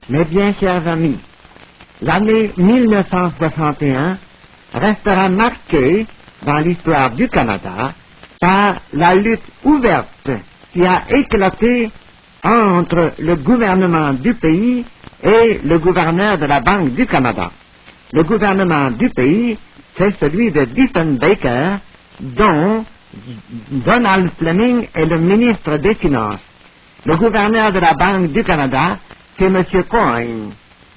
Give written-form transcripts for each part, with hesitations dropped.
Mes bien chers amis, l'année 1961 restera marquée dans l'histoire du Canada par la lutte ouverte qui a éclaté entre le gouvernement du pays et le gouverneur de la Banque du Canada. Le gouvernement du pays, c'est celui de Diefenbaker, dont Donald Fleming est le ministre des Finances. Le gouverneur de la Banque du Canada, c'est M. Coyne,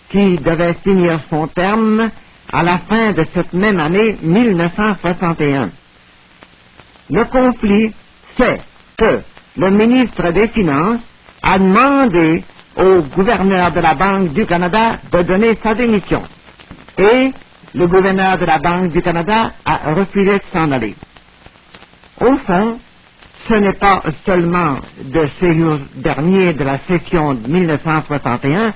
qui devait finir son terme à la fin de cette même année 1961. Le conflit, c'est que le ministre des Finances a demandé au gouverneur de la Banque du Canada de donner sa démission. Et le gouverneur de la Banque du Canada a refusé de s'en aller. Au fond, ce n'est pas seulement de ces jours derniers de la session de 1961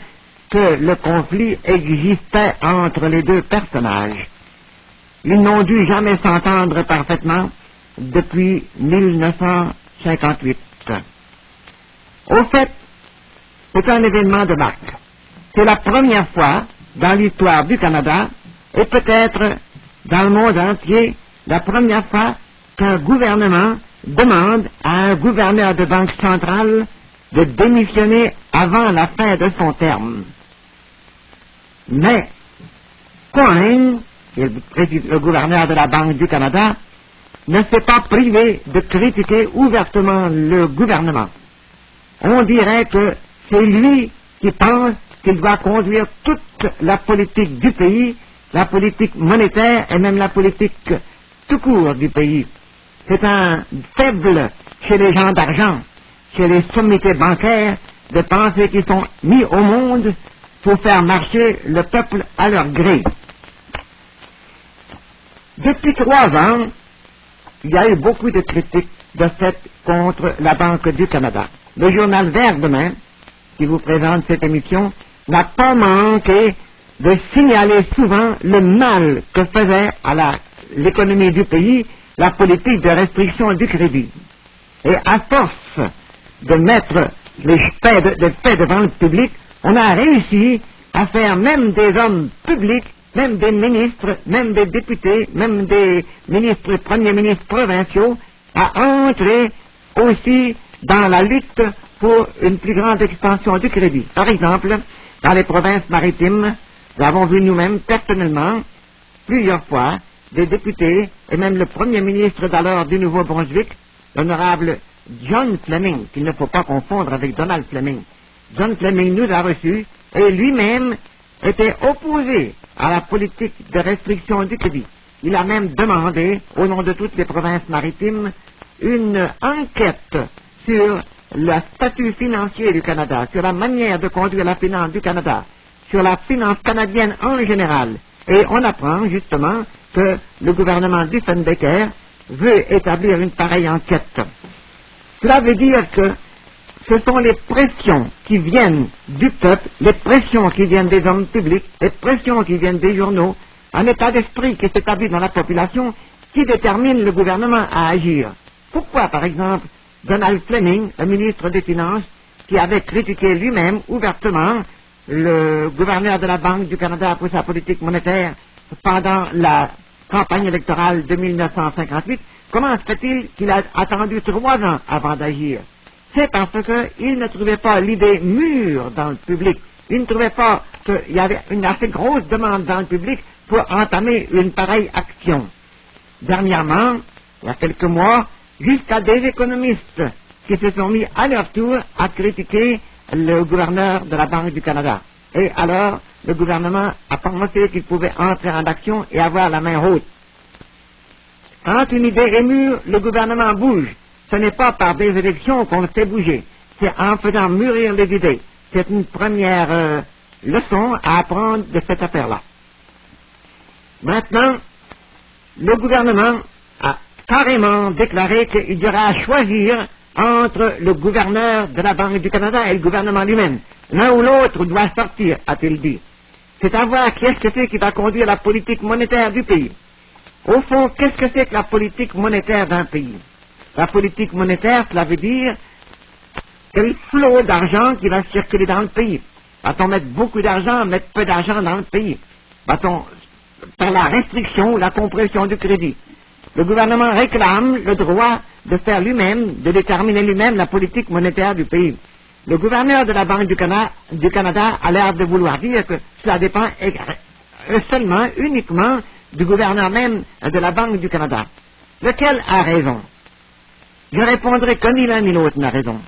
que le conflit existait entre les deux personnages. Ils n'ont dû jamais s'entendre parfaitement depuis 1958. Au fait, c'est un événement de marque. C'est la première fois dans l'histoire du Canada, et peut-être dans le monde entier, la première fois qu'un gouvernement demande à un gouverneur de banque centrale de démissionner avant la fin de son terme. Mais Coyne, qui est le gouverneur de la Banque du Canada, ne s'est pas privé de critiquer ouvertement le gouvernement. On dirait que c'est lui qui pense qu'il doit conduire toute la politique du pays, la politique monétaire et même la politique tout court du pays. C'est un faible chez les gens d'argent, chez les sommités bancaires, de penser qu'ils sont mis au monde pour faire marcher le peuple à leur gré. Depuis 3 ans, il y a eu beaucoup de critiques de fait contre la Banque du Canada. Le journal Vert demain, qui vous présente cette émission, n'a pas manqué de signaler souvent le mal que faisait à l'économie du pays la politique de restriction du crédit. Et à force de mettre les faits devant le public, on a réussi à faire même des hommes publics, même des ministres, même des députés, même des ministres, premiers ministres provinciaux, à entrer aussi dans la lutte pour une plus grande expansion du crédit. Par exemple, dans les provinces maritimes, nous avons vu nous-mêmes personnellement, plusieurs fois, des députés et même le premier ministre d'alors du Nouveau-Brunswick, l'honorable John Fleming, qu'il ne faut pas confondre avec Donald Fleming. John Fleming nous a reçus et lui-même était opposé à la politique de restriction du crédit. Il a même demandé, au nom de toutes les provinces maritimes, une enquête sur le statut financier du Canada, sur la manière de conduire la finance du Canada, sur la finance canadienne en général. Et on apprend justement que le gouvernement Diefenbaker veut établir une pareille enquête. Cela veut dire que ce sont les pressions qui viennent du peuple, les pressions qui viennent des hommes publics, les pressions qui viennent des journaux, un état d'esprit qui s'établit dans la population qui détermine le gouvernement à agir. Pourquoi, par exemple, Donald Fleming, le ministre des Finances, qui avait critiqué lui-même ouvertement le gouverneur de la Banque du Canada pour sa politique monétaire pendant la campagne électorale de 1958, comment se fait-il qu'il a attendu 3 ans avant d'agir? C'est parce qu'il ne trouvait pas l'idée mûre dans le public. Il ne trouvait pas qu'il y avait une assez grosse demande dans le public pour entamer une pareille action. Dernièrement, il y a quelques mois, jusqu'à des économistes qui se sont mis à leur tour à critiquer le gouverneur de la Banque du Canada. Et alors, le gouvernement a pensé qu'il pouvait entrer en action et avoir la main haute. Quand une idée est mûre, le gouvernement bouge. Ce n'est pas par des élections qu'on le fait bouger. C'est en faisant mûrir les idées. C'est une première leçon à apprendre de cette affaire-là. Maintenant, le gouvernement a carrément déclaré qu'il y aura à choisir entre le gouverneur de la Banque du Canada et le gouvernement lui-même. L'un ou l'autre doit sortir, a-t-il dit. C'est à voir qu'est-ce que c'est qui va conduire la politique monétaire du pays. Au fond, qu'est-ce que c'est que la politique monétaire d'un pays? La politique monétaire, cela veut dire quel flot d'argent qui va circuler dans le pays. Va-t-on mettre beaucoup d'argent, mettre peu d'argent dans le pays? Va-t-on faire la restriction ou la compression du crédit? Le gouvernement réclame le droit de faire lui-même, de déterminer lui-même la politique monétaire du pays. Le gouverneur de la Banque du Canada a l'air de vouloir dire que cela dépend seulement, uniquement, du gouverneur même de la Banque du Canada. Lequel a raison? Je répondrai que ni l'un ni l'autre n'a raison.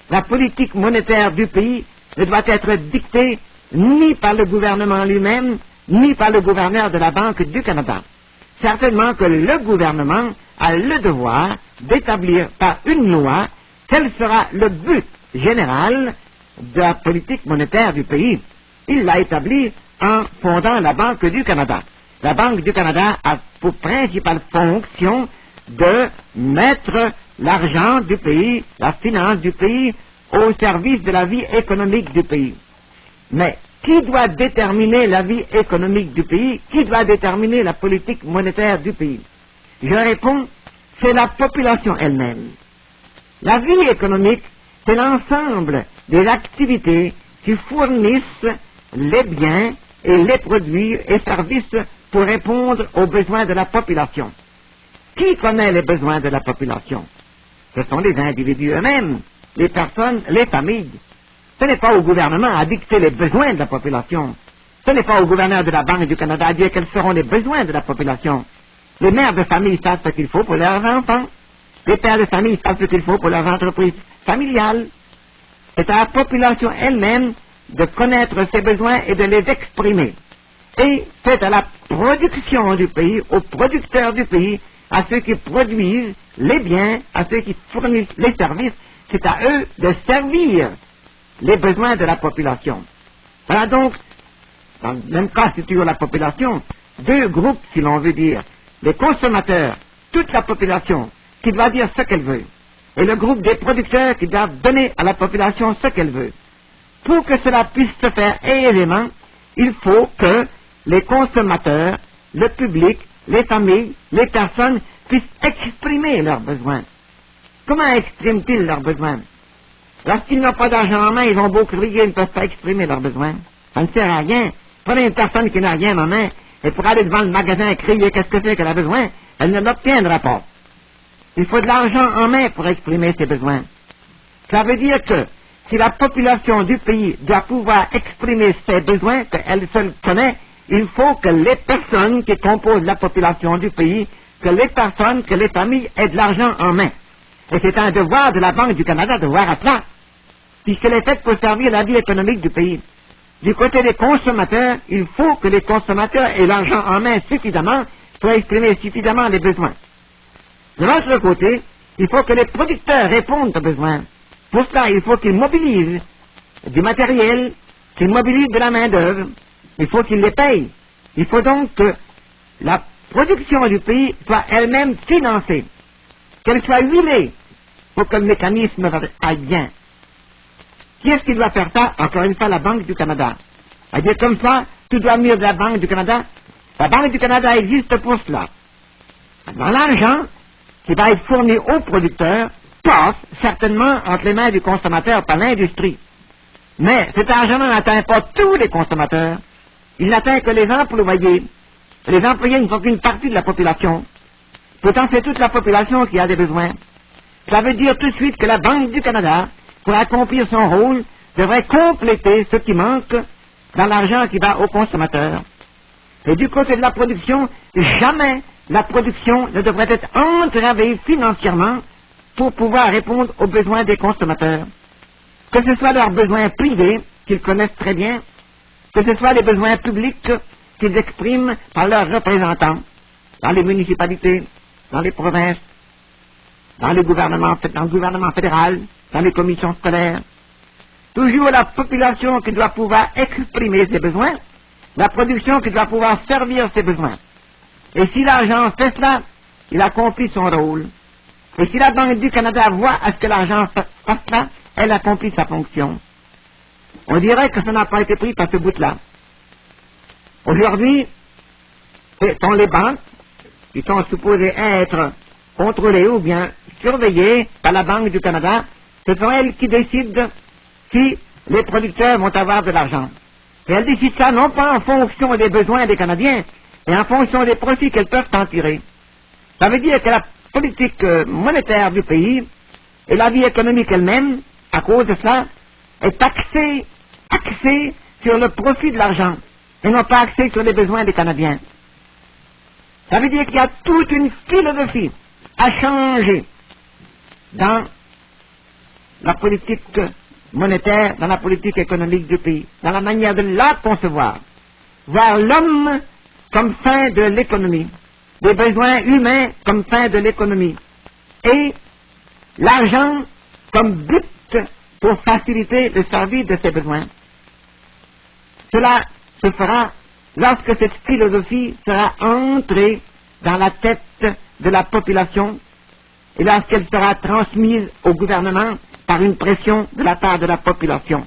La politique monétaire du pays ne doit être dictée ni par le gouvernement lui-même, ni par le gouverneur de la Banque du Canada. Certainement que le gouvernement a le devoir d'établir par une loi quel sera le but général de la politique monétaire du pays. Il l'a établi en fondant la Banque du Canada. La Banque du Canada a pour principale fonction de mettre l'argent du pays, la finance du pays, au service de la vie économique du pays. Mais qui doit déterminer la vie économique du pays? Qui doit déterminer la politique monétaire du pays? Je réponds, c'est la population elle-même. La vie économique, c'est l'ensemble des activités qui fournissent les biens et les produits et services pour répondre aux besoins de la population. Qui connaît les besoins de la population? Ce sont les individus eux-mêmes, les personnes, les familles. Ce n'est pas au gouvernement à dicter les besoins de la population. Ce n'est pas au gouverneur de la Banque du Canada à dire quels seront les besoins de la population. Les mères de famille savent ce qu'il faut pour leurs enfants. Les pères de famille savent ce qu'il faut pour leurs entreprises familiales. C'est à la population elle-même de connaître ses besoins et de les exprimer. Et c'est à la production du pays, aux producteurs du pays, à ceux qui produisent les biens, à ceux qui fournissent les services, c'est à eux de servir les besoins de la population. Voilà donc, dans le même cas situant la population, deux groupes, si l'on veut dire, les consommateurs, toute la population, qui doit dire ce qu'elle veut, et le groupe des producteurs qui doivent donner à la population ce qu'elle veut. Pour que cela puisse se faire aisément, il faut que les consommateurs, le public, les familles, les personnes puissent exprimer leurs besoins. Comment expriment-ils leurs besoins? Lorsqu'ils n'ont pas d'argent en main, ils vont beau crier, ils ne peuvent pas exprimer leurs besoins. Ça ne sert à rien. Prenez une personne qui n'a rien en main, et pour aller devant le magasin et crier qu'est-ce que c'est qu'elle a besoin, elle ne l'obtiendra pas. Il faut de l'argent en main pour exprimer ses besoins. Ça veut dire que si la population du pays doit pouvoir exprimer ses besoins, qu'elle seule connaît, il faut que les personnes qui composent la population du pays, que les personnes, que les familles aient de l'argent en main. Et c'est un devoir de la Banque du Canada de voir à cela, puisqu'elle est faite pour servir la vie économique du pays. Du côté des consommateurs, il faut que les consommateurs aient l'argent en main suffisamment pour exprimer suffisamment les besoins. De l'autre côté, il faut que les producteurs répondent aux besoins. Pour cela, il faut qu'ils mobilisent du matériel, qu'ils mobilisent de la main-d'œuvre, il faut qu'ils les payent. Il faut donc que la production du pays soit elle-même financée, qu'elle soit huilée pour que le mécanisme aille bien. Qui est-ce qui doit faire ça? Encore une fois, la Banque du Canada. À dire comme ça, tout doit venir de la Banque du Canada. La Banque du Canada existe pour cela. Dans l'argent qui va être fourni aux producteurs passe certainement entre les mains du consommateur par l'industrie. Mais cet argent n'atteint pas tous les consommateurs. Il n'atteint que les employés. Les employés ne sont qu'une partie de la population. Pourtant, c'est toute la population qui a des besoins. Ça veut dire tout de suite que la Banque du Canada, pour accomplir son rôle, devrait compléter ce qui manque dans l'argent qui va aux consommateurs. Et du côté de la production, jamais la production ne devrait être entravée financièrement pour pouvoir répondre aux besoins des consommateurs. Que ce soit leurs besoins privés, qu'ils connaissent très bien, que ce soit les besoins publics qu'ils expriment par leurs représentants, dans les municipalités, dans les provinces, dans le gouvernement fédéral, dans les commissions scolaires. Toujours la population qui doit pouvoir exprimer ses besoins, la production qui doit pouvoir servir ses besoins. Et si l'argent fait cela, il accomplit son rôle. Et si la Banque du Canada voit à ce que l'argent fasse cela, elle accomplit sa fonction. On dirait que ça n'a pas été pris par ce bout-là. Aujourd'hui, ce sont les banques qui sont supposées être contrôlées ou bien surveillées par la Banque du Canada. Ce sont elles qui décident si les producteurs vont avoir de l'argent. Et elle décide ça non pas en fonction des besoins des Canadiens, mais en fonction des profits qu'elles peuvent en tirer. Ça veut dire que la politique monétaire du pays et la vie économique elle-même, à cause de cela, est axée sur le profit de l'argent et non pas axée sur les besoins des Canadiens. Ça veut dire qu'il y a toute une philosophie à changer dans la politique monétaire, dans la politique économique du pays, dans la manière de la concevoir. Voir l'homme comme fin de l'économie, les besoins humains comme fin de l'économie, et l'argent comme but pour faciliter le service de ces besoins. Cela se fera lorsque cette philosophie sera entrée dans la tête de la population et lorsqu'elle sera transmise au gouvernement par une pression de la part de la population.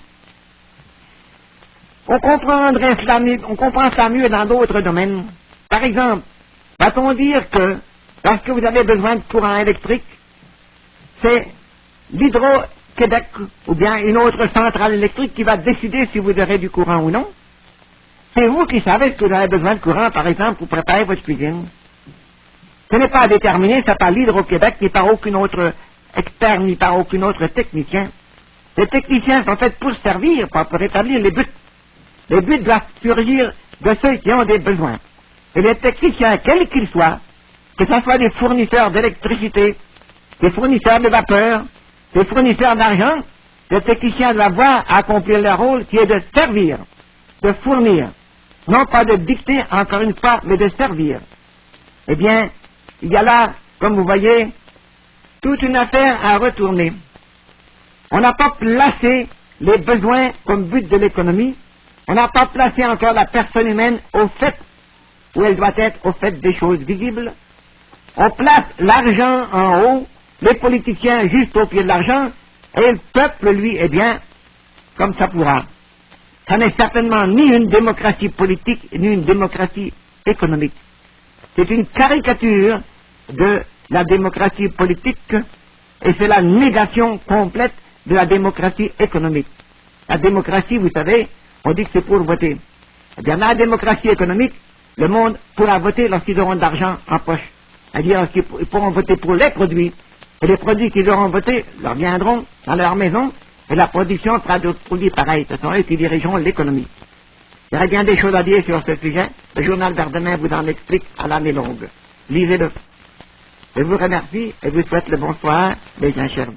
On comprend cela mieux dans d'autres domaines. Par exemple, va-t-on dire que lorsque vous avez besoin de courant électrique, c'est l'Hydro-Québec ou bien une autre centrale électrique qui va décider si vous aurez du courant ou non? C'est vous qui savez que vous avez besoin de courant, par exemple, pour préparer votre cuisine. Ce n'est pas déterminé, c'est par l'Hydro-Québec, ni par aucun autre expert, ni par aucun autre technicien. Les techniciens sont faits pour servir, pas pour établir les buts. Les buts doivent surgir de ceux qui ont des besoins. Et les techniciens, quels qu'ils soient, que ce soit des fournisseurs d'électricité, des fournisseurs de vapeur, des fournisseurs d'argent, les techniciens doivent avoir à accomplir leur rôle qui est de servir, de fournir, non pas de dicter encore une fois, mais de servir. Eh bien, il y a là, comme vous voyez, toute une affaire à retourner. On n'a pas placé les besoins comme but de l'économie, on n'a pas placé encore la personne humaine au fait où elle doit être au fait des choses visibles. On place l'argent en haut, les politiciens juste au pied de l'argent, et le peuple, lui, eh bien, comme ça pourra. Ça n'est certainement ni une démocratie politique, ni une démocratie économique. C'est une caricature de la démocratie politique, et c'est la négation complète de la démocratie économique. La démocratie, vous savez, on dit que c'est pour voter. Eh bien, dans la démocratie économique, le monde pourra voter lorsqu'ils auront de l'argent en poche. C'est-à-dire qu'ils pourront voter pour les produits. Et les produits qu'ils auront votés leur viendront dans leur maison, et la production fera d'autres produits pareils. Ce sont eux qui dirigeront l'économie. Il y aurait bien des choses à dire sur ce sujet. Le journal Verdemain vous en explique à l'année longue. Lisez-le. Je vous remercie et vous souhaite le bonsoir, mes chers.